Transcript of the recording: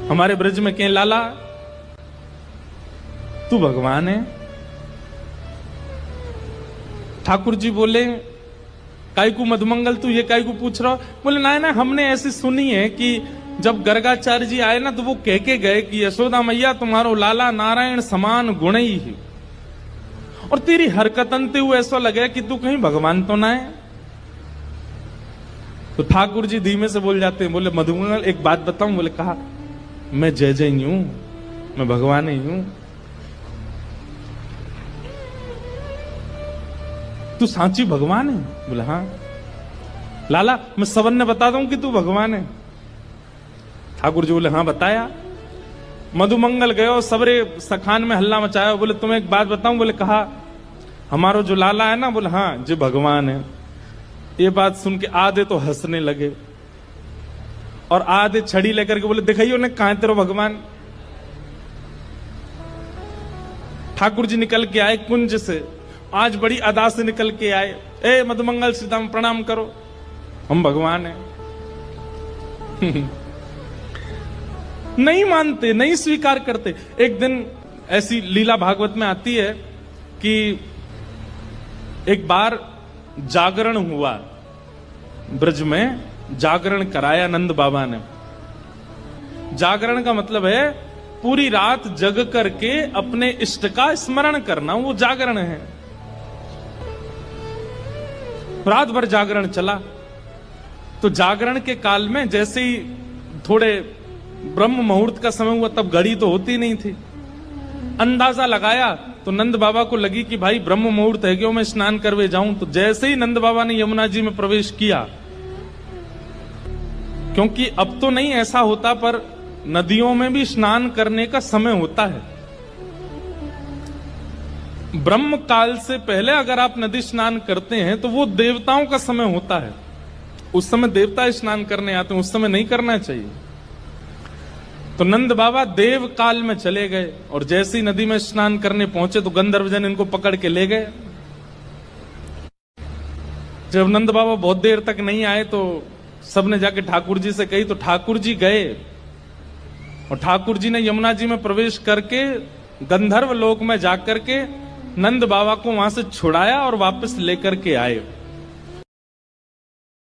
हमारे ब्रज में के लाला तू भगवान है। ठाकुर जी बोले काय को मधुमंगल तू ये काय को पूछ रहा हो? बोले ना ना, हमने ऐसी सुनी है कि जब गर्गाचार्य जी आए ना तो वो कह के गए कि यशोदा मैया तुम्हारो लाला नारायण समान गुण ही है, और तेरी हरकतन ते हुए ऐसा लगे कि तू कहीं भगवान तो ना है। तो ठाकुर जी धीमे से बोल जाते हैं, बोले मधुमंगल एक बात बताऊं? बोले कहा, मैं जय जय ही हूं, मैं भगवान ही हूं। तू सांची भगवान है? बोले हाँ। लाला मैं सबन ने बता दूं कि तू भगवान है? ठाकुर जी बोले हाँ बताया। मधुमंगल गयो, सबरे सखान में हल्ला मचाया। बोले तुम्हें एक बात बताऊं? बोले कहा, हमारो जो लाला है ना, बोले हाँ जो भगवान है। ये बात सुन के आधे तो हंसने लगे और आधे छड़ी लेकर के बोले दिखाइयो ने कहां तेरो भगवान। ठाकुर जी निकल के आए कुंज से, आज बड़ी अदा से निकल के आए। ए मधुमंगल सीताम प्रणाम करो, हम भगवान हैं। नहीं मानते, नहीं स्वीकार करते। एक दिन ऐसी लीला भागवत में आती है कि एक बार जागरण हुआ, ब्रज में जागरण कराया नंद बाबा ने। जागरण का मतलब है पूरी रात जग करके अपने इष्ट का स्मरण करना, वो जागरण है। रात भर जागरण चला। तो जागरण के काल में जैसे ही थोड़े ब्रह्म मुहूर्त का समय हुआ, तब घड़ी तो होती नहीं थी, अंदाजा लगाया तो नंद बाबा को लगी कि भाई ब्रह्म मुहूर्त है, क्यों मैं स्नान करवे जाऊं। तो जैसे ही नंद बाबा ने यमुना जी में प्रवेश किया, क्योंकि अब तो नहीं ऐसा होता पर नदियों में भी स्नान करने का समय होता है। ब्रह्म काल से पहले अगर आप नदी स्नान करते हैं तो वो देवताओं का समय होता है, उस समय देवता स्नान करने आते हैं, उस समय नहीं करना चाहिए। तो नंद बाबा देव काल में चले गए और जैसे ही नदी में स्नान करने पहुंचे तो गंधर्वजन इनको पकड़ के ले गए। जब नंद बाबा बहुत देर तक नहीं आए तो सबने जाके ठाकुर जी से कही, तो ठाकुर जी गए और ठाकुर जी ने यमुना जी में प्रवेश करके गंधर्व लोक में जाकर के नंद बाबा को वहां से छुड़ाया और वापस लेकर के आए।